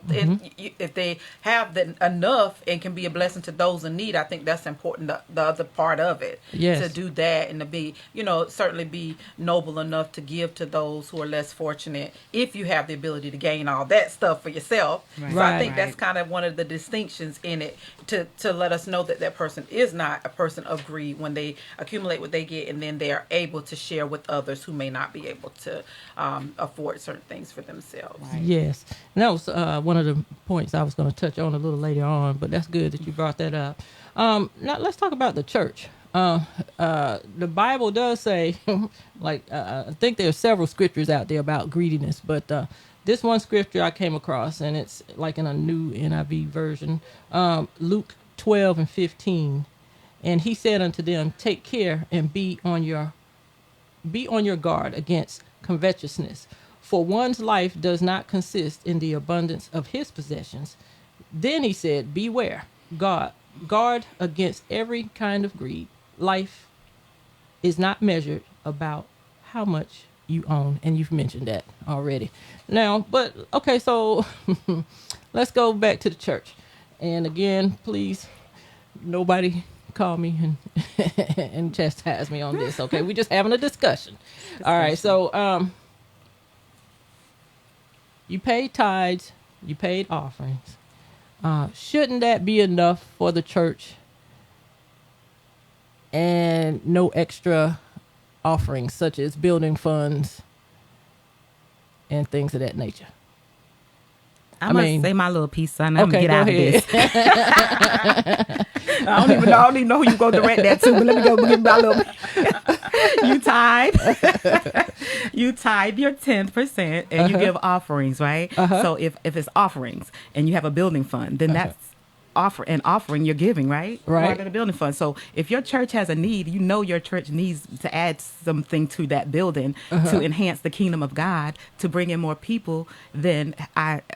if they have enough and can be a blessing to those in need, I think that's important. The other part of it, to do that and to be, you know, certainly be noble enough to give to those who are less fortunate if you have the ability to gain all that stuff for yourself. Right. So I think that's kind of one of the distinctions in it, to let us know that that person is not a person of greed when they accumulate what they get and then they are able to share with others who may not be able to afford certain things for themselves. Right. Yes. And that was one of the points I was going to touch on a little later on, but that's good that you brought that up. Now let's talk about the church. The Bible does say, I think there are several scriptures out there about greediness, but this one scripture I came across, and it's like in a new NIV version, Luke 12:15, and he said unto them, take care and be on your guard against covetousness, for one's life does not consist in the abundance of his possessions. Then he said, beware, guard against every kind of greed. Life is not measured about how much you own, and you've mentioned that already. Now, but okay, so let's go back to the church. And again, please, nobody call me and chastise me on this. Okay, we're just having a discussion. All right, so you paid tithes, you paid offerings. Shouldn't that be enough for the church and no extra offerings such as building funds and things of that nature? I must say my little piece, son. I'm okay, gonna get out ahead. of this. I don't even know who you go direct that to, but let me go give my little. You tithe your 10% and you give offerings, right? So if it's offerings and you have a building fund, then that's offering you're giving, right? Part of the building fund. So if your church has a need, you know your church needs to add something to that building to enhance the kingdom of God, to bring in more people, then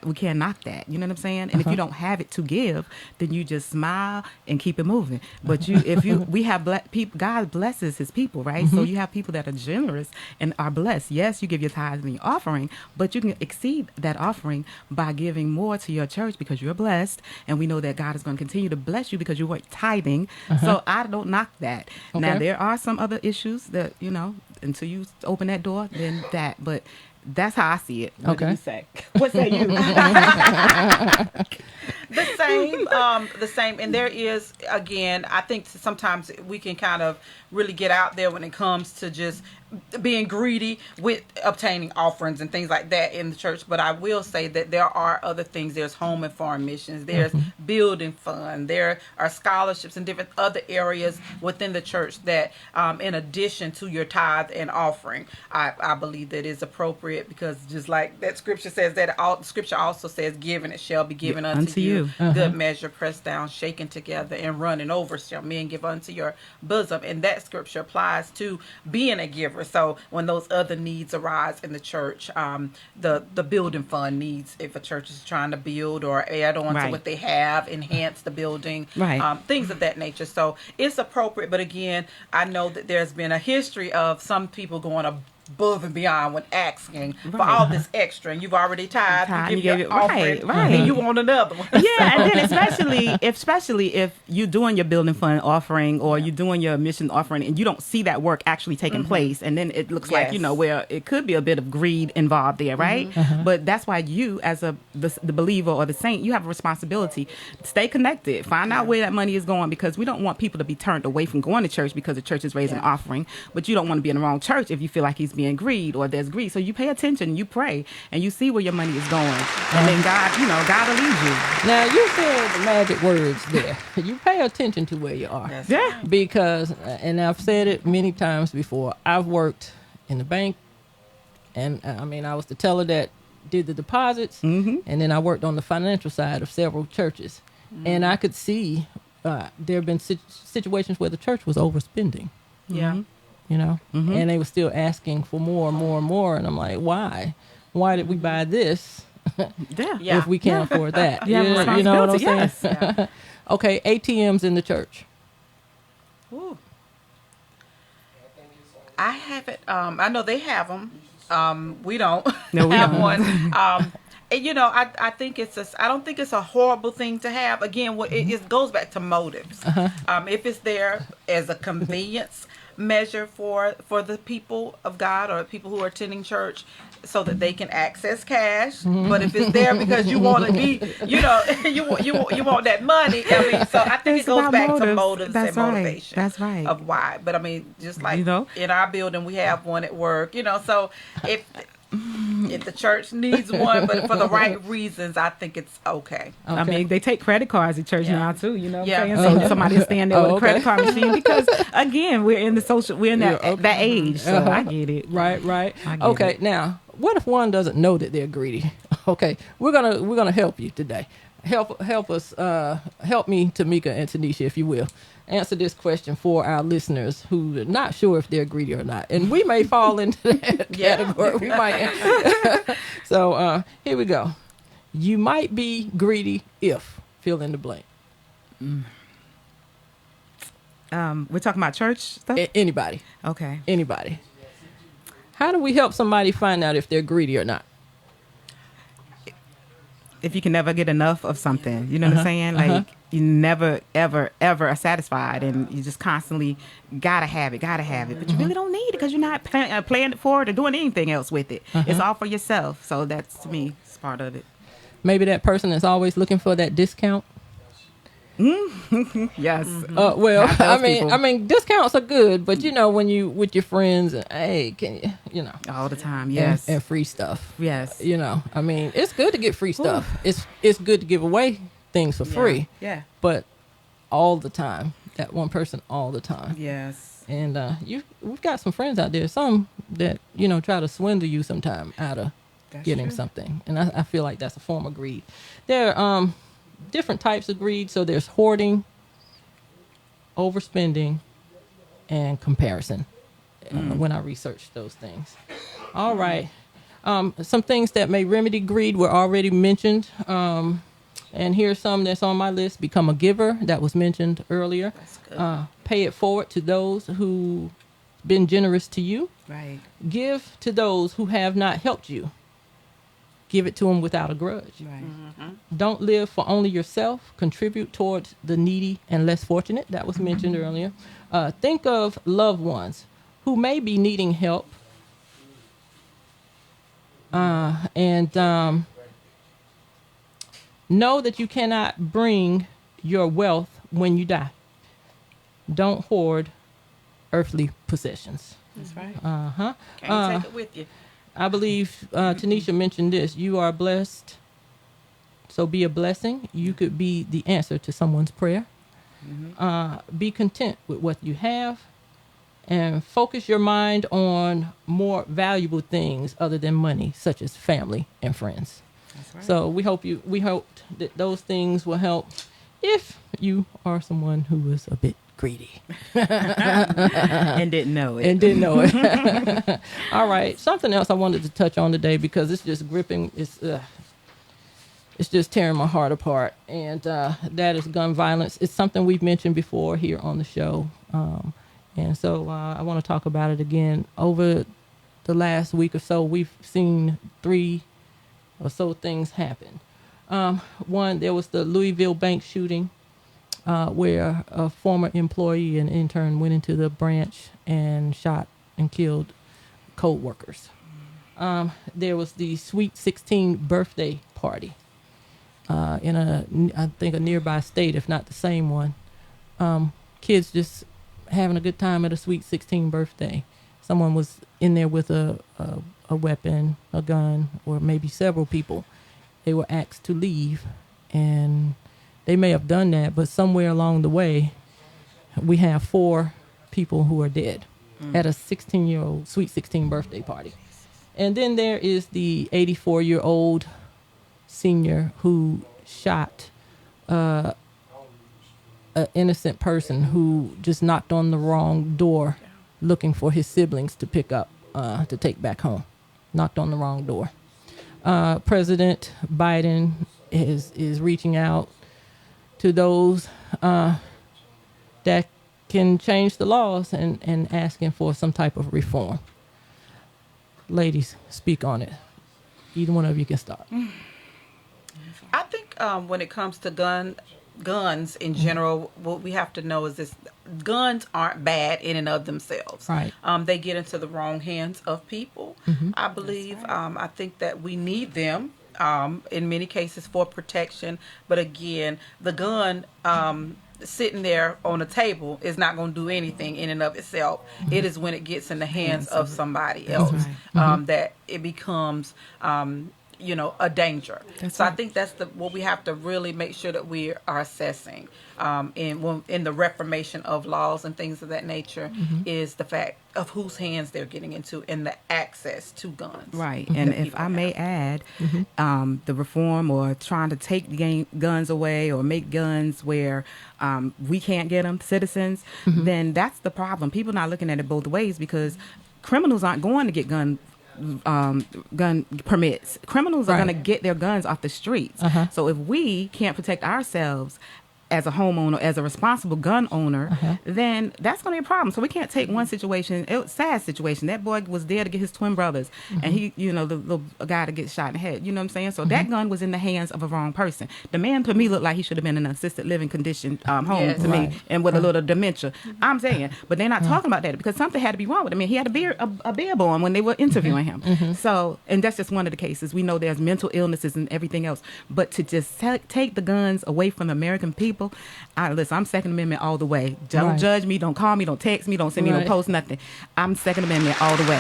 we can't knock that. You know what I'm saying? And if you don't have it to give, then you just smile and keep it moving. But we have people, God blesses his people, right? So you have people that are generous and are blessed. Yes, you give your tithes and your offering, but you can exceed that offering by giving more to your church because you're blessed, and we know that God is going to continue to bless you because you weren't tithing. So I don't knock that. Okay. Now, there are some other issues that, you know, until you open that door, then that. But that's how I see it. What do you say? What say you? The same. And there is, again, I think sometimes we can kind of really get out there when it comes to just being greedy with obtaining offerings and things like that in the church. But I will say that there are other things. There's home and farm missions. There's building fund. There are scholarships and different other areas within the church that, in addition to your tithe and offering, I believe that is appropriate, because just like that scripture says, that Scripture also says, given it shall be given unto you. do. Good measure, pressed down, shaken together, and running over shall men give unto your bosom. And that scripture applies to being a giver. So when those other needs arise in the church, the building fund needs, if a church is trying to build or add on to what they have, enhance the building, things of that nature. So it's appropriate. But again, I know that there's been a history of some people going above and beyond when asking for all this extra, and you've already tithed, you give your offering, and you want another one. Yeah, and then especially if you're doing your building fund offering or you're doing your mission offering and you don't see that work actually taking place, and then it looks like, where it could be a bit of greed involved there, right? But that's why you, as the believer or the saint, you have a responsibility. Stay connected. Find out where that money is going, because we don't want people to be turned away from going to church because the church is raising an offering, but you don't want to be in the wrong church if you feel like he's being greed or there's greed. So you pay attention, you pray, and you see where your money is going, and then God will lead you. Now you said the magic words there. You pay attention to where you are. Because, and I've said it many times before, I've worked in the bank, and I was the teller that did the deposits, and then I worked on the financial side of several churches, and I could see there have been situations where the church was overspending. And they were still asking for more and more and more. And I'm like, why? Why did we buy this if we can't afford that? You know what I'm saying? Okay, ATMs in the church. Ooh. I haven't. I know they have them. We don't. No, we have don't. one. And, I think I don't think it's a horrible thing to have. Again, it goes back to motives. If it's there as a convenience measure for the people of God or people who are attending church, so that they can access cash. But if it's there because you want to be, you want that money. So I think it goes back to motives and motivation. That's right. Of why. But just like in our building, we have one at work. So if the church needs one, but for the right reasons, I think it's okay. They take credit cards at church now too. So somebody will stand there with a credit card machine, because again, we're in that age. So I get it. Right. Okay. Now, what if one doesn't know that they're greedy? Okay, we're gonna help you today. Help us. Help me, Tameka and Tanisha, if you will. Answer this question for our listeners who are not sure if they're greedy or not. And we may fall into that category. We might. So here we go. You might be greedy if, fill in the blank. We're talking about church stuff? Anybody. Okay. Anybody. How do we help somebody find out if they're greedy or not? If you can never get enough of something, you know what I'm saying? Like, you never, ever, ever are satisfied, and you just constantly gotta have it. But you really don't need it, because you're not playing it forward or doing anything else with it. It's all for yourself. So that's, to me, it's part of it. Maybe that person is always looking for that discount. Yes. Well, I mean, discounts are good, but when you with your friends, hey, can you, all the time, yes, and free stuff, yes, it's good to get free stuff. It's good to give away things for free, but all the time, that one person all the time, yes. And we've got some friends out there, some that try to swindle you sometime out of getting something, and I feel like that's a form of greed. There different types of greed. So there's hoarding, overspending, and comparison. When I researched those things. All right. Some things that may remedy greed were already mentioned. And here's some that's on my list. Become a giver. That was mentioned earlier. That's good. Pay it forward to those who been generous to you. Right. Give to those who have not helped you. Give it to them without a grudge. Right. Don't live for only yourself. Contribute towards the needy and less fortunate. That was mentioned earlier. Think of loved ones who may be needing help. And know that you cannot bring your wealth when you die. Don't hoard earthly possessions. That's right. Can't take it with you. I believe Tanisha mentioned this. You are blessed, so be a blessing. You could be the answer to someone's prayer. Be content with what you have, and focus your mind on more valuable things other than money, such as family and friends. right. So we hope that those things will help if you are someone who is a bit greedy And didn't know it. and didn't know it. All right, something else I wanted to touch on today because it's just gripping. It's just tearing my heart apart, and that is gun violence. It's something we've mentioned before here on the show, and so I want to talk about it again. Over the last week or so, we've seen 3 or so things happen. One, there was the Louisville bank shooting, where a former employee and intern went into the branch and shot and killed co-workers. There was the Sweet 16 birthday party in I think a nearby state, if not the same one. Kids just having a good time at a Sweet 16 birthday. Someone was in there with a weapon, a gun, or maybe several people. They were asked to leave, and they may have done that, but somewhere along the way, we have 4 people who are dead at a 16-year-old Sweet 16 birthday party. And then there is the 84-year-old senior who shot an innocent person who just knocked on the wrong door looking for his siblings to pick up, to take back home. Knocked on the wrong door. President Biden is reaching out to those that can change the laws and asking for some type of reform. Ladies, speak on it. Either one of you can start. I think when it comes to guns in general, what we have to know is this: guns aren't bad in and of themselves. Right. They get into the wrong hands of people. I believe. I think that we need them in many cases for protection. But again, the gun sitting there on a table is not going to do anything in and of itself. It is when it gets in the hands of somebody else that it becomes a danger. I think that's what we have to really make sure that we are assessing in the reformation of laws and things of that nature is the fact of whose hands they're getting into and the access to guns. Right. And if I may add, the reform or trying to take guns away or make guns where we can't get them, citizens, then that's the problem. People not looking at it both ways because criminals aren't going to get gun permits. Criminals are going to get their guns off the streets. So if we can't protect ourselves as a homeowner, as a responsible gun owner, then that's going to be a problem. So we can't take one situation, sad situation. That boy was there to get his twin brothers, and he, the little guy to get shot in the head. You know what I'm saying? So that gun was in the hands of a wrong person. The man to me looked like he should have been in an assisted living condition home to me, and with a little dementia. I'm saying, but they're not talking about that because something had to be wrong with him. I mean, he had a beard on when they were interviewing him. So, and that's just one of the cases. We know there's mental illnesses and everything else, but to just take the guns away from the American people. Listen, I'm Second Amendment all the way. Don't judge me, don't call me, don't text me, don't send me no post, nothing. I'm Second Amendment all the way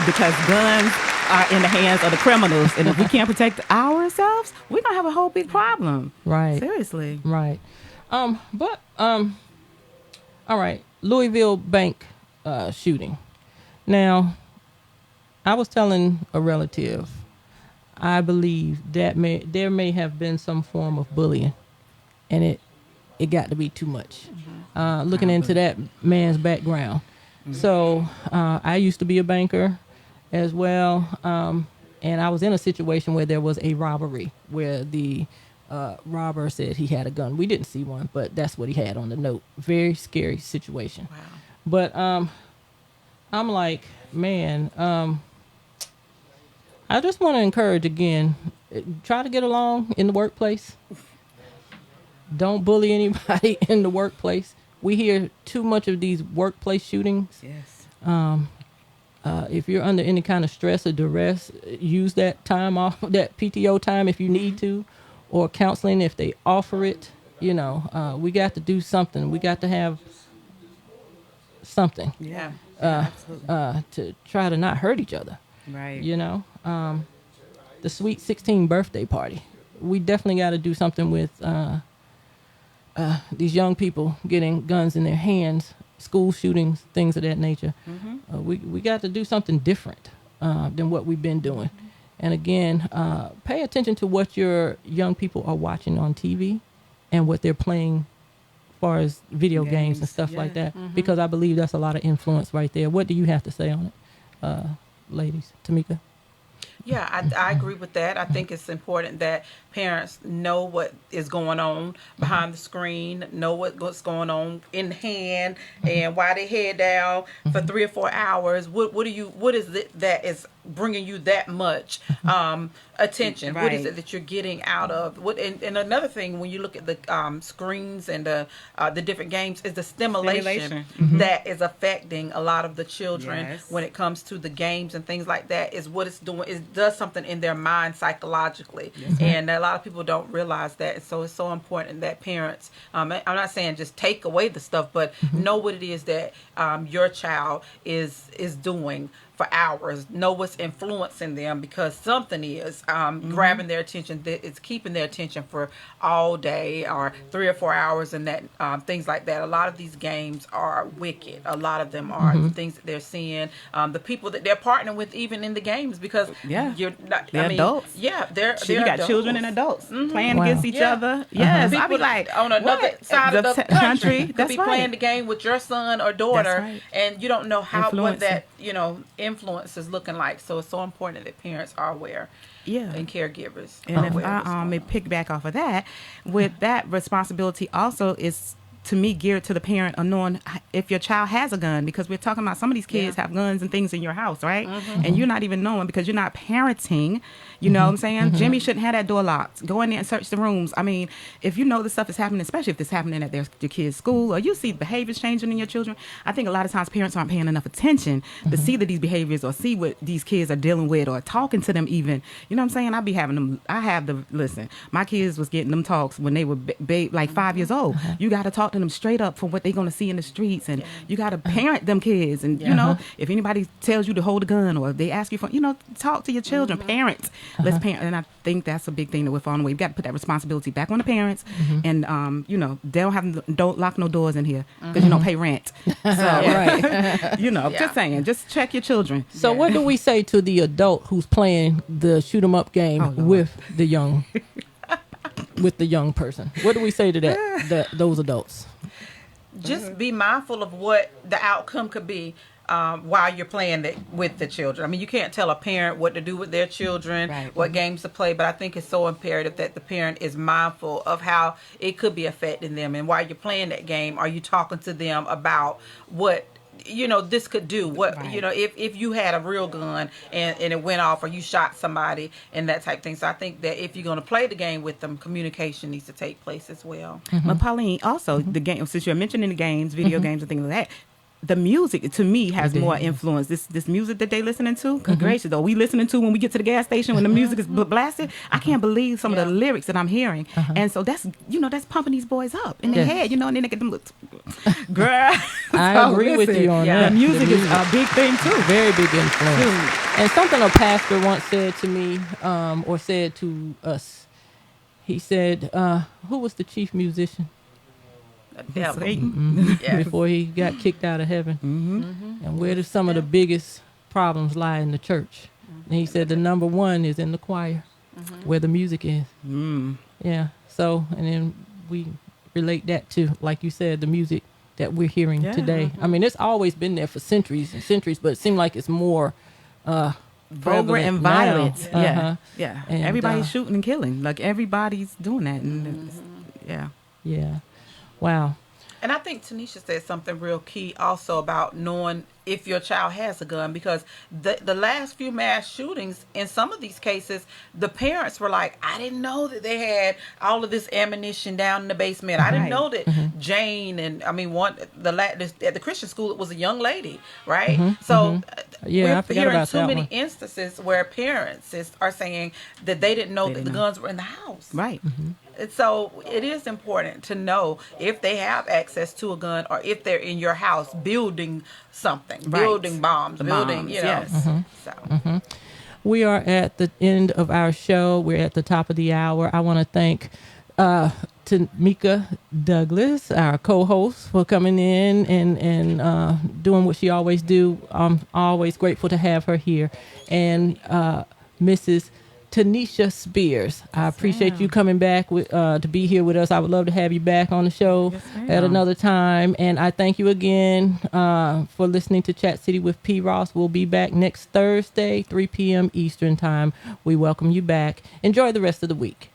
because guns are in the hands of the criminals, and if we can't protect ourselves, we're gonna have a whole big problem. Right. Seriously. Right. All right. Louisville bank shooting. Now, I was telling a relative, I believe that there may have been some form of bullying, and it got to be too much. Looking into that man's background. So I used to be a banker as well, and I was in a situation where there was a robbery where the robber said he had a gun. We didn't see one, but that's what he had on the note. Very scary situation. Wow. But I'm like, man, I just want to encourage again, try to get along in the workplace. Don't bully anybody in the workplace. We hear too much of these workplace shootings. Yes. If you're under any kind of stress or duress, use that time off, that PTO time if you need to, or counseling if they offer it. We got to do something. We got to have something. Yeah. To try to not hurt each other. Right. The Sweet 16 birthday party. We definitely got to do something with these young people getting guns in their hands, school shootings, things of that nature. We got to do something different than what we've been doing. And again, pay attention to what your young people are watching on TV and what they're playing as far as video games and stuff like that, because I believe that's a lot of influence right there. What do you have to say on it, ladies? Tameka? Yeah, I agree with that. I think it's important that parents know what is going on behind the screen, know what's going on in hand, and why they head down for 3 or 4 hours. What is it that is bringing you that much attention? Right. What is it that you're getting out of what? And another thing, when you look at the screens and the different games, is the stimulation that is affecting a lot of the children. Yes. When it comes to the games and things like that, is what it's doing. It does something in their mind psychologically, and a lot of people don't realize that. So it's so important that parents, I'm not saying just take away the stuff, but know what it is that your child is doing for hours. Know what's influencing them, because something is grabbing their attention. It's keeping their attention for all day or 3 or 4 hours, and that things like that. A lot of these games are wicked. A lot of them are the things that they're seeing. The people that they're partnering with, even in the games, because they're adults. adults. Yeah, they're You got adults. children and adults playing Wow. against each Yeah. other. Yes, People I be like, on another what? side of the country could That's be right. playing the game with your son or daughter, That's right. and you don't know what Influencing. that influence is looking like. So it's so important that parents are aware, and caregivers are And if aware. of what's I going may on. piggyback off of that, with that responsibility also is, to me, geared to the parent of knowing if your child has a gun, because we're talking about some of these kids have guns and things in your house, right? And you're not even knowing because you're not parenting. You know what I'm saying? Jimmy shouldn't have that door locked. Go in there and search the rooms. I mean, if you know this stuff is happening, especially if it's happening at your kid's school, or you see behaviors changing in your children, I think a lot of times parents aren't paying enough attention to see that these behaviors, or see what these kids are dealing with, or talking to them even. You know what I'm saying? Listen, my kids was getting them talks when they were like 5 years old. You got to talk to them straight up from what they're going to see in the streets, and you got to parent them kids. And, you know, if anybody tells you to hold a gun, or if they ask you for, talk to your children, parents. Let's parent. And I think that's a big thing that we're falling away. We've got to put that responsibility back on the parents. And, they don't lock no doors in here because you don't pay rent. So, Right. just saying, just check your children. So what do we say to the adult who's playing the shoot 'em up game with the young person? What do we say to those adults? Just be mindful of what the outcome could be while you're playing with the children. I mean, you can't tell a parent what to do with their children, what games to play, but I think it's so imperative that the parent is mindful of how it could be affecting them. And while you're playing that game, are you talking to them about what this could do? What if you had a real gun and it went off, or you shot somebody, and that type of thing. So I think that if you're going to play the game with them, communication needs to take place as well. But Pauline, also the game, since you're mentioning the games, video games and things like that, the music to me has more influence. This music that they listening to, good gracious, though, we listening to when we get to the gas station when the music is blasted. I can't believe some of the lyrics that I'm hearing, and so that's pumping these boys up in their head, and then they get them look, girl. I agree with you on that. The music is a big thing too. Very big influence. And something a pastor once said to me, or said to us, he said, who was the chief musician before he got kicked out of heaven? And where do some of the biggest problems lie in the church? And he said the number one is in the choir, where the music is. Yeah. So, and then we relate that to, like you said, the music that we're hearing today. I mean, it's always been there for centuries and centuries, but it seems like it's more vulgar and violent. now. Yeah. And, everybody's shooting and killing. Like everybody's doing that. And Yeah. Wow. And I think Tanisha said something real key also about knowing if your child has a gun, because the last few mass shootings, in some of these cases, the parents were like, I didn't know that they had all of this ammunition down in the basement. I didn't know that Jane, and I mean, at the Christian school, it was a young lady, right? So Yeah, I we're forgot hearing about too that many one. instances where parents are saying that they didn't know that the guns were in the house. right. And so it is important to know if they have access to a gun, or if they're in your house building something, building bombs, building, yes. So. We are at the end of our show. We're at the top of the hour. I want to thank Tameka Douglas, our co-host, for coming in and doing what she always do. I'm always grateful to have her here. And Mrs. Tanisha Spears. I appreciate you coming back to be here with us. I would love to have you back on the show at another time. And I thank you again for listening to Chat City with P. Ross. We'll be back next Thursday, 3 p.m. Eastern Time. We welcome you back. Enjoy the rest of the week.